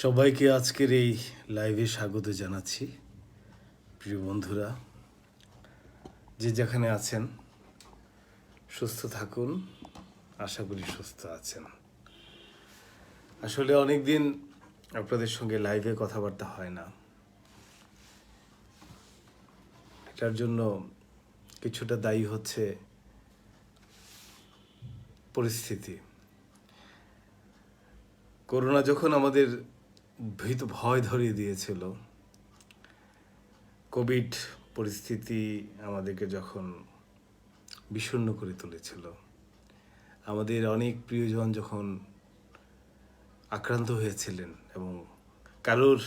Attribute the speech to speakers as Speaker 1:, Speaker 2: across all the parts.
Speaker 1: সবাইকে আজকের এই লাইভে স্বাগত জানাচ্ছি। প্রিয় বন্ধুরা, যে যেখানে আছেন সুস্থ থাকুন, আশা করি সুস্থ আছেন। আসলে অনেক দিন আপনাদের সঙ্গে লাইভে কথাবার্তা হয় না, এটার জন্য কিছুটা দায়ী হচ্ছে পরিস্থিতি। করোনা যখন আমাদের ভয় ধরিয়ে দিয়েছিল, কোভিড পরিস্থিতি আমাদেরকে যখন বিষণ্ণ করে তুলেছিল, আমাদের অনেক প্রিয়জন যখন আক্রান্ত হয়েছিলেন এবং কারোর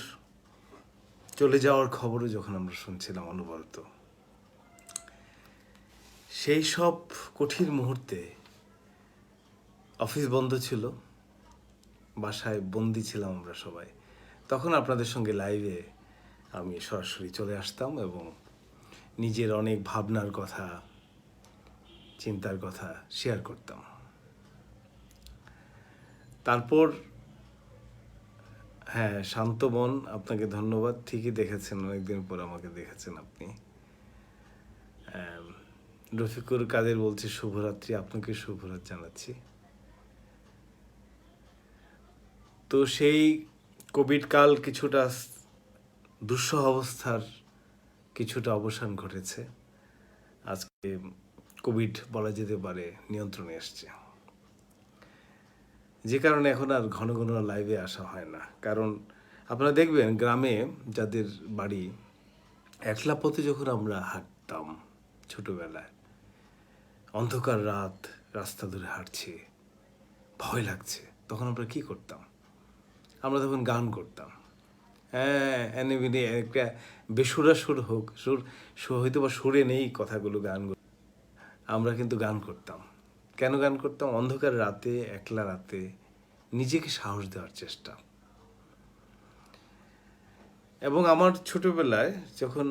Speaker 1: চলে যাওয়ার খবরও যখন আমরা শুনছিলাম অনবরত, সেই সব কঠিন মুহূর্তে অফিস বন্ধ ছিল, বাসায় বন্দি ছিলাম আমরা সবাই। তখন আপনাদের সঙ্গে লাইভে আমি সরাসরি চলে আসতাম এবং নিজের অনেক ভাবনার কথা, চিন্তার কথা শেয়ার করতাম। তারপর হ্যাঁ, শান্ত মন, আপনাকে ধন্যবাদ। ঠিকই দেখেছেন, অনেকদিন পর আমাকে দেখেছেন আপনি। রফিকুর কাদের বলছে শুভরাত্রি, আপনাকে শুভরাত জানাচ্ছি। তো সেই কোভিড কাল কিছুটা দুঃসহ অবস্থার কিছুটা অবসান ঘটেছে। আজকে কোভিড বলা যেতে পারে নিয়ন্ত্রণে এসছে, যে কারণে এখন আর ঘন ঘন লাইভে আসা হয় না। কারণ আপনারা দেখবেন গ্রামে যাদের বাড়ি, একলা পথে যখন আমরা হাঁটতাম ছোটবেলায়, অন্ধকার রাত, রাস্তা ধরে হাঁটছি, ভয় লাগছে, তখন আমরা কি করতাম? আমরা তখন গান করতাম। হ্যাঁ, এনিমিনি একটা বেসুরা সুর হোক, হয়তো বা সুরে নেই কথাগুলো, গানগুলো আমরা কিন্তু গান করতাম। কেন গান করতাম? অন্ধকার রাতে, একলা রাতে নিজেকে সাহস দেওয়ার চেষ্টা। এবং আমার ছোটবেলায় যখন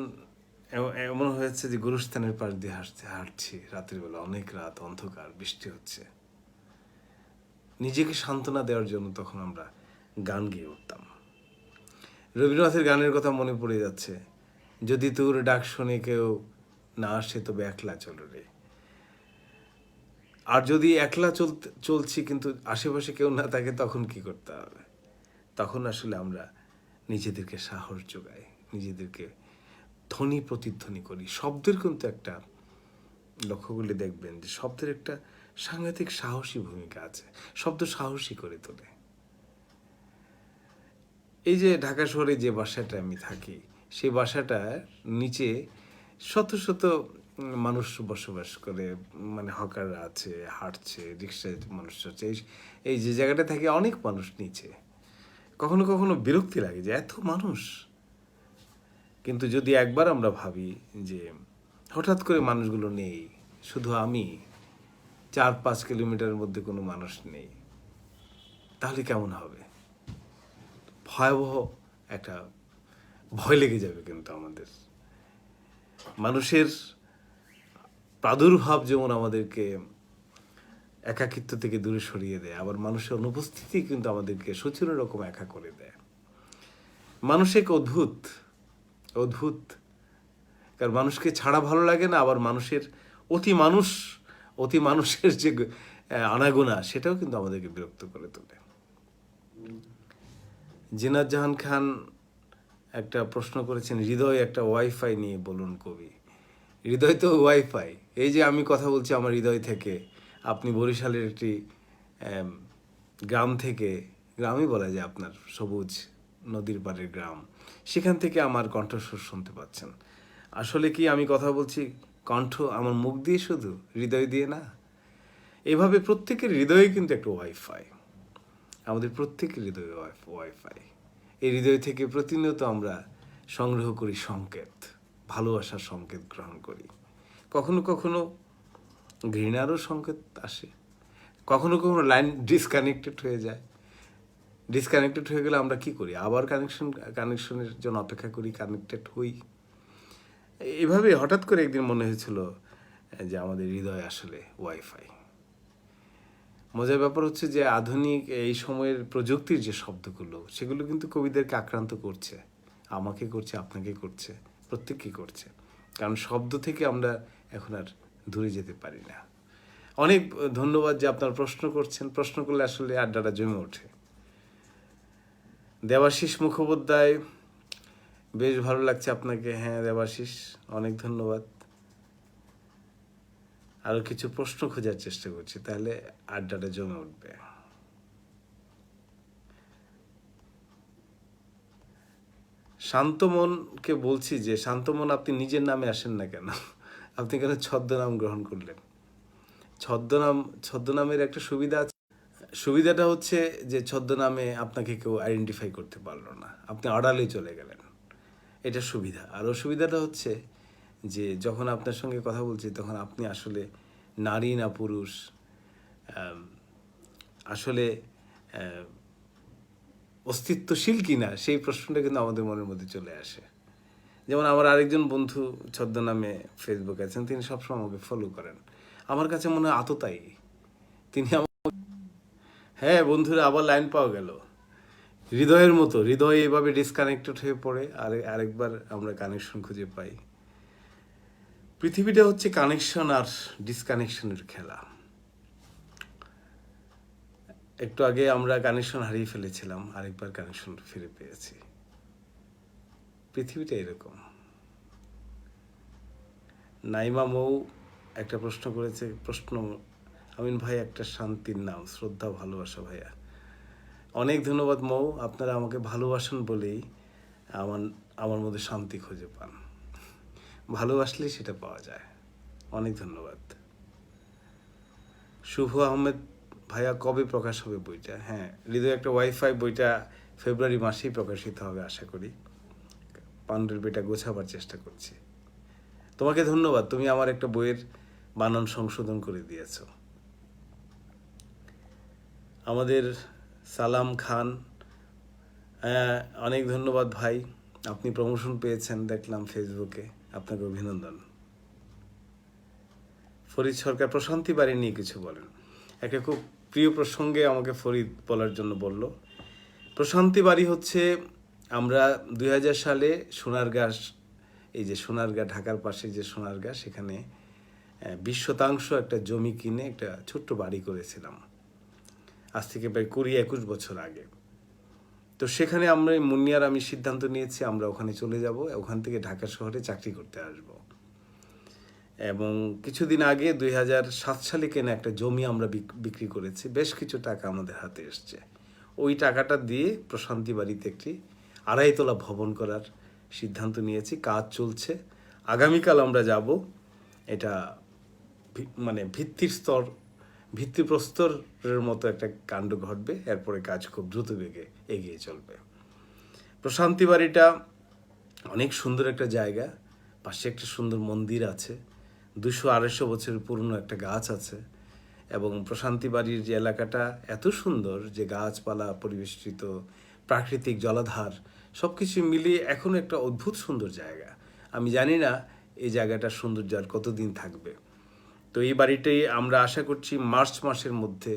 Speaker 1: এমন হয়েছে যে গুরুস্থানের পাশ দিয়ে হাঁটছি রাতের বেলা, অনেক রাত, অন্ধকার, বৃষ্টি হচ্ছে, নিজেকে সান্ত্বনা দেওয়ার জন্য তখন আমরা গান গেয়ে উঠতাম। রবীন্দ্রনাথের গানের কথা মনে পড়ে যাচ্ছে, যদি তোর ডাক শুনে কেউ না আসে তবে একলা চলো রে। আর যদি একলা চলছি কিন্তু আশেপাশে কেউ না থাকে, তখন কি করতে হবে? তখন আসলে আমরা নিজেদেরকে সাহস যোগাই, নিজেদেরকে ধ্বনি প্রতিধ্বনি করি। শব্দের কিন্তু একটা, লক্ষ্য করলে দেখবেন যে শব্দের একটা সাংঘাতিক সাহসী ভূমিকা আছে। শব্দ সাহসী করে তোলে। এই যে ঢাকা শহরে যে বাসাটা আমি থাকি, সেই বাসাটার নিচে শত শত মানুষ বসবাস করে, মানে হকাররা আছে, হাঁটছে, রিক্সায় মানুষ আছে। এই যে জায়গাটা থাকে, অনেক মানুষ নিচে। কখনো কখনো বিরক্তি লাগে যে এত মানুষ। কিন্তু যদি একবার আমরা ভাবি যে হঠাৎ করে মানুষগুলো নেই, শুধু আমি, 4-5 কিলোমিটারের মধ্যে কোনো মানুষ নেই, তাহলে কেমন হবে? ভয়াবহ একটা ভয় লেগে যাবে কিন্তু আমাদের। মানুষের প্রাদুর্ভাব যেমন আমাদেরকে একাকিত্ব থেকে দূরে সরিয়ে দেয়, আবার মানুষের অনুপস্থিতি কিন্তু আমাদেরকে সচেতন রকম একা করে দেয়। মানুষ এক অদ্ভুত অদ্ভুত, কারণ মানুষকে ছাড়া ভালো লাগে না, আবার মানুষের অতি মানুষের যে আনাগোনা, সেটাও কিন্তু আমাদেরকে বিরক্ত করে তোলে। জিনাত জাহান খান একটা প্রশ্ন করেছেন, হৃদয় একটা ওয়াইফাই নিয়ে বলুন কবি। হৃদয় তো ওয়াইফাই। এই যে আমি কথা বলছি আমার হৃদয় থেকে, আপনি বরিশালের একটি গ্রাম থেকে, গ্রামই বলা যায় আপনার, সবুজ নদীর পাড়ের গ্রাম, সেখান থেকে আমার কণ্ঠস্বর শুনতে পাচ্ছেন। আসলে কি আমি কথা বলছি কণ্ঠ আমার মুখ দিয়ে শুধু, হৃদয় দিয়ে না। এভাবে প্রত্যেকের হৃদয়ে কিন্তু একটা ওয়াইফাই, আমাদের প্রত্যেকের হৃদয়ে ওয়াইফাই। এই হৃদয় থেকে প্রতিনিয়ত আমরা সংগ্রহ করি সংকেত, ভালোবাসার সংকেত গ্রহণ করি। কখনো কখনো ঘৃণারও সংকেত আসে, কখনো কখনো লাইন ডিসকানেক্টেড হয়ে যায়। ডিসকানেক্টেড হয়ে গেলে আমরা কি করি? আবার কানেকশনের জন্য অপেক্ষা করি, কানেক্টেড হই। এভাবে হঠাৎ করে একদিন মনে হয়েছিল যে আমাদের হৃদয় আসলে ওয়াইফাই। মজার ব্যাপার হচ্ছে যে আধুনিক এই সময়ের প্রযুক্তির যে শব্দগুলো সেগুলো কিন্তু কবিদেরকে আক্রান্ত করছে, আমাকে করছে, আপনাকে করছে, প্রত্যেককে করছে। কারণ শব্দ থেকে আমরা এখন আর দূরে যেতে পারি না। অনেক ধন্যবাদ যে আপনার প্রশ্ন করছেন, প্রশ্ন করলে আসলে আড্ডাটা জমে ওঠে। দেবাশিস মুখোপাধ্যায়, বেশ ভালো লাগছে আপনাকে। হ্যাঁ দেবাশিস, অনেক ধন্যবাদ। আরও কিছু প্রশ্ন খোঁজার চেষ্টা করছি, তাহলে আড্ডাটা জমে উঠবে। শান্তমনকে বলছি যে শান্তমন, আপনি নিজের নামে আসেন না কেন? আপনি কেন ছদ্মনাম গ্রহণ করলেন? ছদ্মনামের একটা সুবিধা আছে। সুবিধাটা হচ্ছে যে ছদ্মনামে আপনাকে কেউ আইডেন্টিফাই করতে পারলো না, আপনি আড়ালে চলে গেলেন, এটা সুবিধা। আর অসুবিধাটা হচ্ছে যে যখন আপনার সঙ্গে কথা বলছি তখন আপনি আসলে নারী না পুরুষ, আসলে অস্তিত্বশীল কিনা সেই প্রশ্নটা কিন্তু আমাদের মনের মধ্যে চলে আসে। যেমন আমার আরেকজন বন্ধু ছদ্মনামে ফেসবুকে আছেন, তিনি সবসময় আমাকে ফলো করেন, আমার কাছে মনে হয় আততায়ী তিনি। হ্যাঁ বন্ধুরা, আবার লাইন পাওয়া গেল। হৃদয়ের মতো হৃদয় এভাবে ডিসকানেক্টেড হয়ে পড়ে, আরেকবার আমরা কানেকশন খুঁজে পাই। পৃথিবীটা হচ্ছে কানেকশন আর ডিসকানেকশনের খেলা। একটু আগে আমরা কানেকশন হারিয়ে ফেলেছিলাম, আরেকবার কানেকশন ফিরে পেয়েছি। পৃথিবীটা এরকম। নাইমা মৌ একটা প্রশ্ন করেছে, আমিন ভাই একটা শান্তির নাম, শ্রদ্ধা ভালোবাসা ভাইয়া। অনেক ধন্যবাদ মৌ, আপনারা আমাকে ভালোবাসেন বলেই আমার মধ্যে শান্তি খুঁজে পান। ভালোবাসলেই সেটা পাওয়া যায়। অনেক ধন্যবাদ। শুভ আহমেদ ভাইয়া, কবে প্রকাশ হবে বইটা? হ্যাঁ, হৃদয় একটা ওয়াইফাই বইটা ফেব্রুয়ারি মাসেই প্রকাশিত হবে আশা করি। পাণ্ডুলিপিটা গোছাবার চেষ্টা করছি। তোমাকে ধন্যবাদ, তুমি আমার একটা বইয়ের বানান সংশোধন করে দিয়েছ। আমাদের সালাম খান, অনেক ধন্যবাদ ভাই, আপনি প্রমোশন পেয়েছেন দেখলাম ফেসবুকে, আপনাকে অভিনন্দন। ফরিদ সরকার, প্রশান্তি বাড়ি নিয়ে কিছু বলেন। একটা খুব প্রিয় প্রসঙ্গে আমাকে ফরিদ বলার জন্য বলল। প্রশান্তি বাড়ি হচ্ছে, আমরা 2000 সালে সোনারগাঁ, এই যে সোনারগাঁ, ঢাকার পাশে যে সোনারগাঁ, সেখানে 20 শতাংশ একটা জমি কিনে একটা ছোট্ট বাড়ি করেছিলাম, আজ থেকে প্রায় 20-21 বছর আগে। তো সেখানে আমরা মুন্নিয়ার আমি সিদ্ধান্ত নিয়েছি আমরা ওখানে চলে যাব, ওখান থেকে ঢাকা শহরে চাকরি করতে আসব। এবং কিছুদিন আগে 2007 সালে কেনা একটা জমি আমরা বিক্রি করেছি, বেশ কিছু টাকা আমাদের হাতে এসছে। ওই টাকাটা দিয়ে প্রশান্তি বাড়িতে একটি 2.5 তলা ভবন করার সিদ্ধান্ত নিয়েছি, কাজ চলছে। আগামীকাল আমরা যাব। এটা মানে ভিত্তিপ্রস্তরের মতো একটা কাণ্ড ঘটবে, এরপরে কাজ খুব দ্রুত বেগে এগিয়ে চলবে। প্রশান্তি বাড়িটা অনেক সুন্দর একটা জায়গা, পাশে একটা সুন্দর মন্দির আছে, 200-250 বছরের পুরনো একটা গাছ আছে, এবং প্রশান্তি বাড়ির যে এলাকাটা এত সুন্দর যে গাছপালা পরিবেষ্টিত, প্রাকৃতিক জলাধার, সব কিছু মিলিয়ে এখনও একটা অদ্ভুত সুন্দর জায়গা। আমি জানি না এই জায়গাটার সৌন্দর্য আর কতদিন থাকবে। তো এই বাড়িটাই আমরা আশা করছি মার্চ মাসের মধ্যে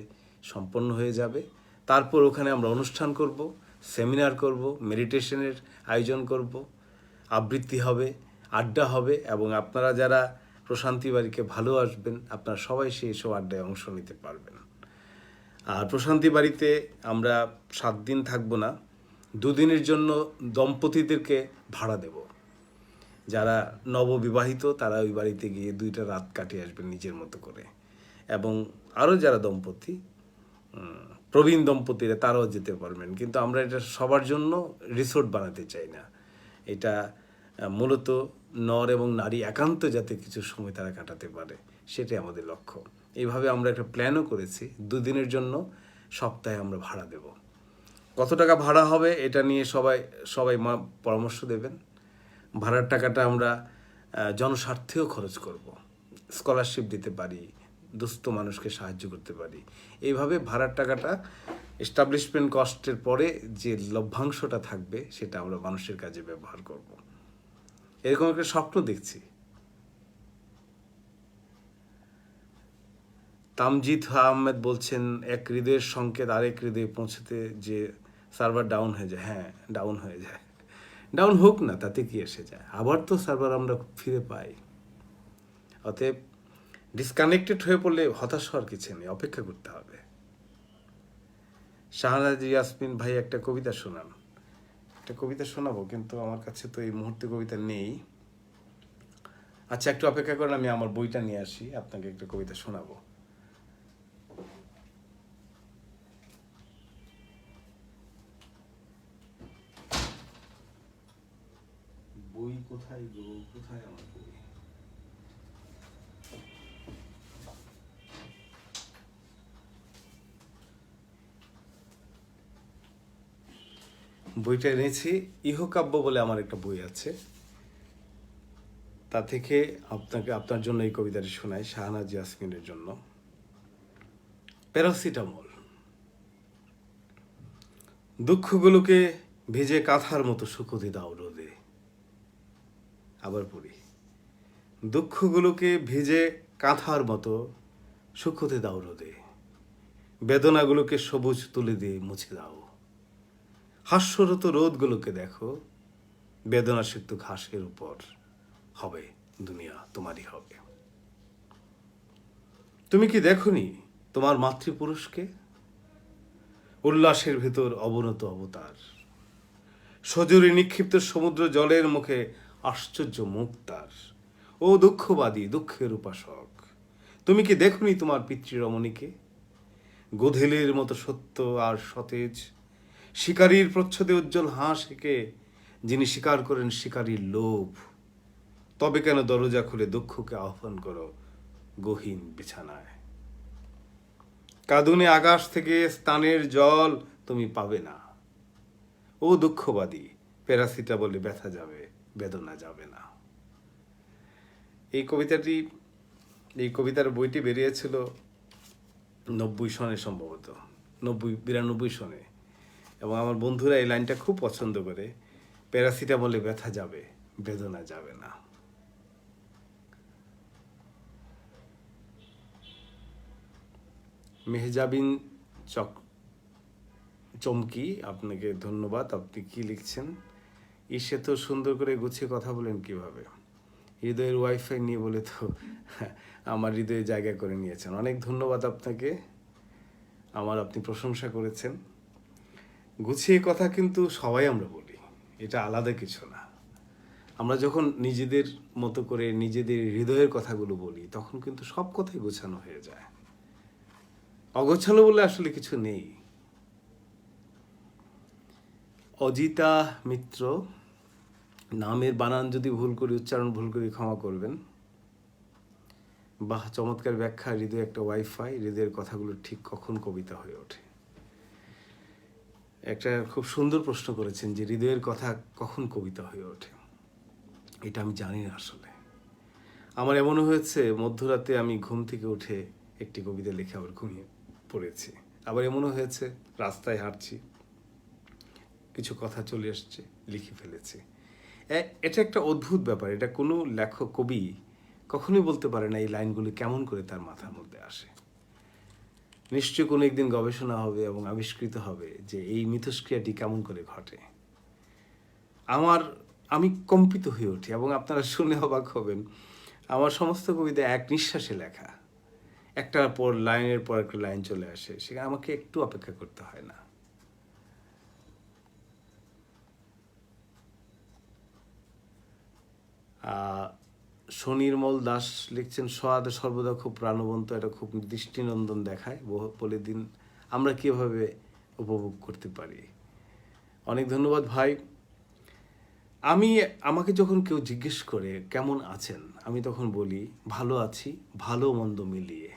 Speaker 1: সম্পন্ন হয়ে যাবে। তারপর ওখানে আমরা অনুষ্ঠান করব, সেমিনার করব, মেডিটেশনের আয়োজন করব, আবৃত্তি হবে, আড্ডা হবে, এবং আপনারা যারা প্রশান্তি বাড়িকে ভালোবাসবেন আপনারা সবাই সেই সব আড্ডায় অংশ নিতে পারবেন। আর প্রশান্তি বাড়িতে আমরা 7 দিন থাকবো না, 2 দিনের জন্য দম্পতিদেরকে ভাড়া দেব। যারা নববিবাহিত তারা ওই বাড়িতে গিয়ে 2টা রাত কাটিয়ে আসবেন নিজের মতো করে, এবং আরও যারা দম্পতি, প্রবীণ দম্পতিরা, তারাও যেতে পারবেন। কিন্তু আমরা এটা সবার জন্য রিসোর্ট বানাতে চাই না, এটা মূলত নর এবং নারী একান্ত যাতে কিছু সময় তারা কাটাতে পারে, সেটাই আমাদের লক্ষ্য। এইভাবে আমরা একটা প্ল্যানও করেছি, 2 দিনের জন্য সপ্তাহে আমরা ভাড়া দেব। কত টাকা ভাড়া হবে এটা নিয়ে সবাই পরামর্শ দেবেন। ভাড়ার টাকাটা আমরা জনস্বার্থেও খরচ করব, স্কলারশিপ দিতে পারি, দুস্থ মানুষকে সাহায্য করতে পারি। এইভাবে ভাড়ার টাকাটা এস্টাবলিশমেন্ট কস্টের পরে যে লভ্যাংশটা থাকবে সেটা আমরা মানুষের কাজে ব্যবহার করব। এরকম একটা স্বপ্ন দেখছি। তামজিদ আহমেদ বলছেন, এক হৃদয়ের সংকেত আরেক হৃদয়ে পৌঁছতে যে সার্ভার ডাউন হয়ে যায়। হ্যাঁ, ডাউন হয়ে যায়। ডাউন হোক না, তাতে কি এসে যায়, আবার তো সার্ভার আমরা ফিরে পাই। অতএব ডিসকানেক্টেড হয়ে পড়লে হতাশ হওয়ার কিছু নেই, অপেক্ষা করতে হবে। শাহনাজ ইয়াসমিন ভাই একটা কবিতা শোনান। একটা কবিতা শোনাবো, কিন্তু আমার কাছে তো এই মুহূর্তে কবিতা নেই। আচ্ছা, একটু অপেক্ষা করেন, আমি আমার বইটা নিয়ে আসি, আপনাকে একটা কবিতা শোনাবো। বই কোথায় গো, কোথায় আমার বই? বইটা এনেছি, ইহকাব্য বলে আমার একটা বই আছে, তা থেকে আপনার জন্য এই কবিতাটি শোনাই, শাহনাজ ইয়াসমিনের জন্য। প্যারাসিটামল। দুঃখগুলোকে ভেজে কাঁথার মতো শুকোতে দাও রোদে। আবার পড়ি, দুঃখগুলোকে ভেজে কাঁথার মতো শুকোতে দাও রোদে, বেদনাগুলোকে সবুজ তুলে দিয়ে মুছে দাও। হাস্যরত রোদগুলোকে দেখো, বেদনা সিক্ত ঘাসের উপর হবে দুনিয়া তোমারই হবে। তুমি কি দেখনি তোমার মাতৃপুরুষকে? উল্লাসের ভেতর অবনত অবতার, সজোরে নিক্ষিপ্ত সমুদ্র জলের মুখে আশ্চর্য মুখ তার। ও দুঃখবাদী, দুঃখের উপাসক, তুমি কি দেখনি তোমার পিতৃরমণীকে? গোধেলের মতো সত্য আর সতেজ, শিকারীর প্রচ্ছদে উজ্জ্বল হাঁস এঁকে, যিনি স্বীকার করেন শিকারীর লোভ। তবে কেন দরজা খুলে দুঃখকে আহ্বান করো গহীন বিছানায়? কাঁদুনে আকাশ থেকে স্তানের জল তুমি পাবে না। ও দুঃখবাদী, প্যারাসিটামলে ব্যথা যাবে, বেদনা যাবে না। এই কবিতার বইটি বেরিয়েছিল 90 সনে, সম্ভবত 92 সনে, এবং আমার বন্ধুরা এই লাইনটা খুব পছন্দ করে, প্যারাসিটামলে ব্যথা যাবে, বেদনা যাবে না। মেহজাবিন চমকি, আপনাকে ধন্যবাদ। আপনি কি লিখছেন? সে তো সুন্দর করে গুছিয়ে কথা বলেন কিভাবে। হৃদয়ের ওয়াইফাই নিয়ে বলে তো আমার হৃদয়ে জায়গা করে নিয়েছেন। অনেক ধন্যবাদ আপনাকে, আপনি প্রশংসা করেছেন। গুছিয়ে কথা কিন্তু সবাই আমরা বলি, এটা আলাদা কিছু না। আমরা যখন নিজেদের মতো করে নিজেদের হৃদয়ের কথাগুলো বলি, তখন কিন্তু সব কথাই গোছানো হয়ে যায়। অগোছালো বলে আসলে কিছু নেই। অজিতা মিত্র, নামের বানান যদি ভুল করি, উচ্চারণ ভুল করি, ক্ষমা করবেন। বাহ, চমৎকার ব্যাখ্যা। হৃদয় একটা ওয়াইফাই, হৃদয়ের কথাগুলো ঠিক কখন কবিতা হয়ে ওঠে। একটা খুব সুন্দর প্রশ্ন করেছেন যে হৃদয়ের কথা কখন কবিতা হয়ে ওঠে। এটা আমি জানি না আসলে। আমার এমনও হয়েছে মধ্যরাতে আমি ঘুম থেকে উঠে একটি কবিতা লিখে আবার ঘুমিয়ে পড়েছি। আবার এমনও হয়েছে রাস্তায় হাঁটছি, কিছু কথা চলে আসছে, লিখে ফেলেছি। এটা একটা অদ্ভুত ব্যাপার। এটা কোনো লেখক, কবি কখনোই বলতে পারে না এই লাইনগুলো কেমন করে তার মাথার মধ্যে আসে। নিশ্চয়ই কোনো একদিন গবেষণা হবে এবং আবিষ্কৃত হবে যে এই মিথস্ক্রিয়াটি কেমন করে ঘটে। আমি কম্পিত হয়ে উঠি, এবং আপনারা শুনে অবাক হবেন, আমার সমস্ত কবিতা এক নিঃশ্বাসে লেখা, একটার পর লাইনের পর একটা লাইন চলে আসে, সেখানে আমাকে একটু অপেক্ষা করতে হয় না। সুনির্মল দাস লিখছেন, স্বাদ সর্বদা খুব প্রাণবন্ত, এটা খুব দৃষ্টিনন্দন দেখায় বলে দিন আমরা কীভাবে উপভোগ করতে পারি। অনেক ধন্যবাদ ভাই। আমাকে যখন কেউ জিজ্ঞেস করে কেমন আছেন, আমি তখন বলি ভালো আছি, ভালো মন্দ মিলিয়ে।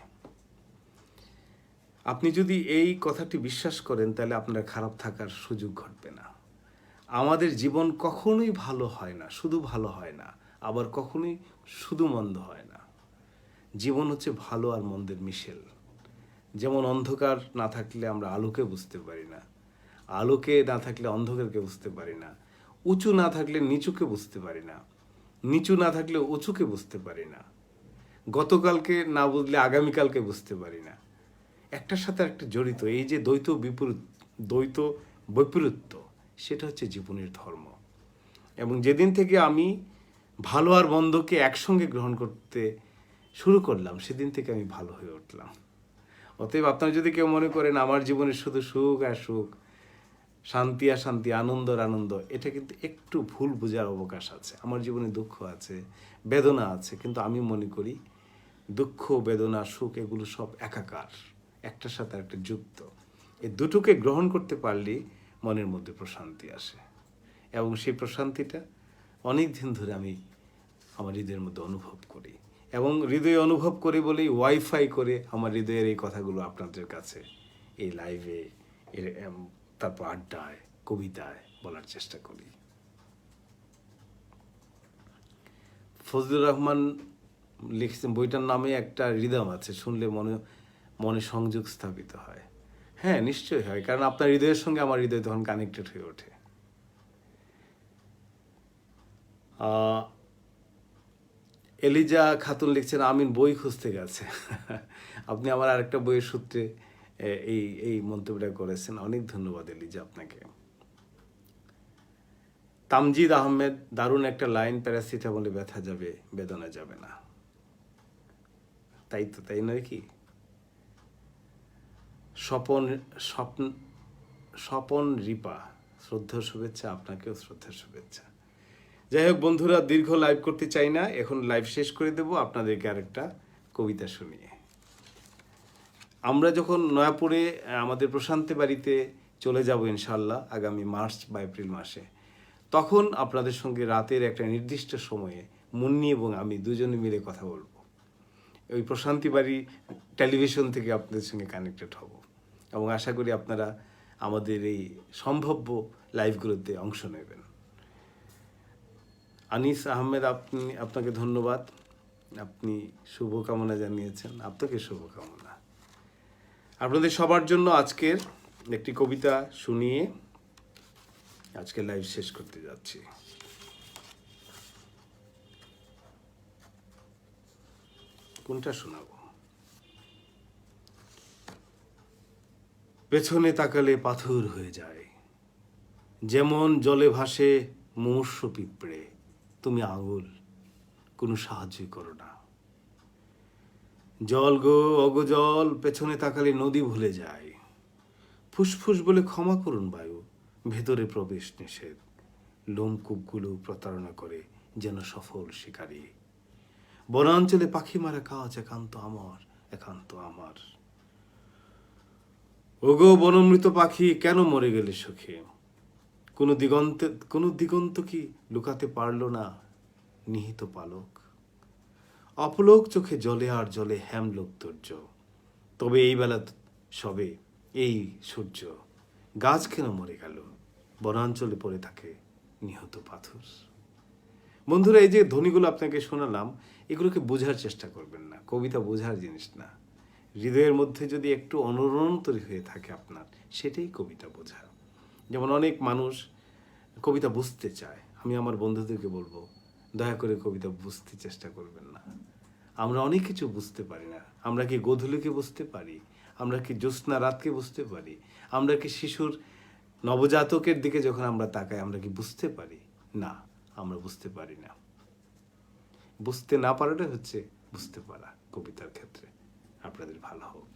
Speaker 1: আপনি যদি এই কথাটি বিশ্বাস করেন, তাহলে আপনার খারাপ থাকার সুযোগ ঘটবে না। আমাদের জীবন কখনোই ভালো হয় না, শুধু ভালো হয় না, আবার কখনোই শুধু মন্দ হয় না। জীবন হচ্ছে ভালো আর মন্দের মিশেল। যেমন অন্ধকার না থাকলে আমরা আলোকে বুঝতে পারি না, আলোকে না থাকলে অন্ধকারকে বুঝতে পারি না, উঁচু না থাকলে নিচুকে বুঝতে পারি না, নিচু না থাকলে উঁচুকে বুঝতে পারি না। গতকালকে না বুঝলে আগামীকালকে বুঝতে পারি না। একটার সাথে একটা জড়িত এই যে দ্বৈত বৈপরীত্য, সেটা হচ্ছে জীবনের ধর্ম। এবং যেদিন থেকে আমি ভালো আর মন্দকে একসঙ্গে গ্রহণ করতে শুরু করলাম, সেদিন থেকে আমি ভালো হয়ে উঠলাম। অতএব আপনারা যদি কেউ মনে করেন আমার জীবনে শুধু সুখ আর সুখ, শান্তি আর শান্তি, আনন্দ আর আনন্দ, এটা কিন্তু একটু ভুল বোঝার অবকাশ আছে। আমার জীবনে দুঃখ আছে, বেদনা আছে, কিন্তু আমি মনে করি দুঃখ, বেদনা, সুখ এগুলো সব একাকার, একটার সাথে একটা যুক্ত। এই দুটোকে গ্রহণ করতে পারলেই মনের মধ্যে প্রশান্তি আসে, এবং সেই প্রশান্তিটা অনেক দিন ধরে আমি আমার হৃদয়ের মধ্যে অনুভব করি, এবং হৃদয়ে অনুভব করি বলেই ওয়াইফাই করে আমার হৃদয়ের এই কথাগুলো আপনাদের কাছে এই লাইভে, তারপর আড্ডায়, কবিতায় বলার চেষ্টা করি। ফজলুর রহমান লিখছেন, বইটার নামে একটা রিদম আছে, শুনলে মনে সংযোগ স্থাপিত হয়। হ্যাঁ, নিশ্চয়ই হয়, কারণ আপনার হৃদয়ের সঙ্গে আমার হৃদয় তখন কানেক্টেড হয়ে ওঠে। এলিজা খাতুন লিখছেন, আমিন বই খুঁজতে গেছে। আপনি আমার আরেকটা বইয়ের সূত্রে এই মন্তব্যটা করেছেন, অনেক ধন্যবাদ এলিজা আপনাকে। তামজিদ আহমেদ, দারুণ একটা লাইন, প্যারাসিটামলে ব্যথা যাবে, বেদনা যাবে না। তাই তো, তাই নয় কি? স্বপন রিপা, শ্রদ্ধা শুভেচ্ছা, আপনাকেও শ্রদ্ধা শুভেচ্ছা। যাই হোক বন্ধুরা, দীর্ঘ লাইভ করতে চাই না, এখন লাইভ শেষ করে দেব আপনাদেরকে আরেকটা কবিতা শুনিয়ে। আমরা যখন নয়াপুরে আমাদের প্রশান্তি বাড়িতে চলে যাব ইনশাল্লাহ আগামী মার্চ বা এপ্রিল মাসে, তখন আপনাদের সঙ্গে রাতের একটা নির্দিষ্ট সময়ে মুন্নি এবং আমি দুজনে মিলে কথা বলবো। ওই প্রশান্তি বাড়ি টেলিভিশন থেকে আপনাদের সঙ্গে কানেক্টেড হব, এবং আশা করি আপনারা আমাদের এই সম্ভাব্য লাইভগুলোতে অংশ নেবেন। আনিস আহমেদ, আপনাকে ধন্যবাদ, আপনি শুভকামনা জানিয়েছেন, আপনাকে শুভকামনা। আপনাদের সবার জন্য আজকের একটি কবিতা শুনিয়ে আজকে লাইভ শেষ করতে যাচ্ছি। কোনটা শোনাবো? পেছনে তাকালে পাথর হয়ে যায়, যেমন জলে ভাসে মুমূর্ষ পিঁপড়ে, তুমি আঙুল, কোনো সাহায্যই করো না। জল গো অগো জল, পেছনে তাকালে নদী ভুলে যায়, ফুসফুস বলে ক্ষমা করুন বায়ু, ভেতরে প্রবেশ নিষেধ, লোমকূপগুলো প্রতারণা করে যেন সফল শিকারী। বনাঞ্চলে পাখি মারা কাজ একান্ত আমার, একান্ত আমার। ওগো বনমৃত পাখি, কেন মরে গেলে সুখে, কোনো দিগন্ত কি লুকাতে পারল না নিহিত পালক। অপলোক চোখে জলে আর জলে হেমলোক তুর্য, তবে এই বেলা সবে এই সূর্য। গাছ কেন মরে গেল, বনাঞ্চলে পড়ে থাকে নিহত পাথর। বন্ধুরা, এই যে ধ্বনিগুলো আপনাকে শোনালাম, এগুলোকে বোঝার চেষ্টা করবেন না, কবিতা বোঝার জিনিস না। হৃদয়ের মধ্যে যদি একটু অনুরণন তৈরি হয়ে থাকে আপনার, সেটাই কবিতা বোঝা। যেমন অনেক মানুষ কবিতা বুঝতে চায়, আমি আমার বন্ধুদেরকে বলবো, দয়া করে কবিতা বুঝতে চেষ্টা করবেন না। আমরা অনেক কিছু বুঝতে পারি না। আমরা কি গোধূলিকে বুঝতে পারি? আমরা কি জ্যোৎস্না রাতকে বুঝতে পারি? আমরা কি শিশুর নবজাতকের দিকে যখন আমরা তাকাই, আমরা কি বুঝতে পারি? না, আমরা বুঝতে পারি না। বুঝতে না পারাটা হচ্ছে বুঝতে পারা কবিতার ক্ষেত্রে। আপনাদের ভালো হোক।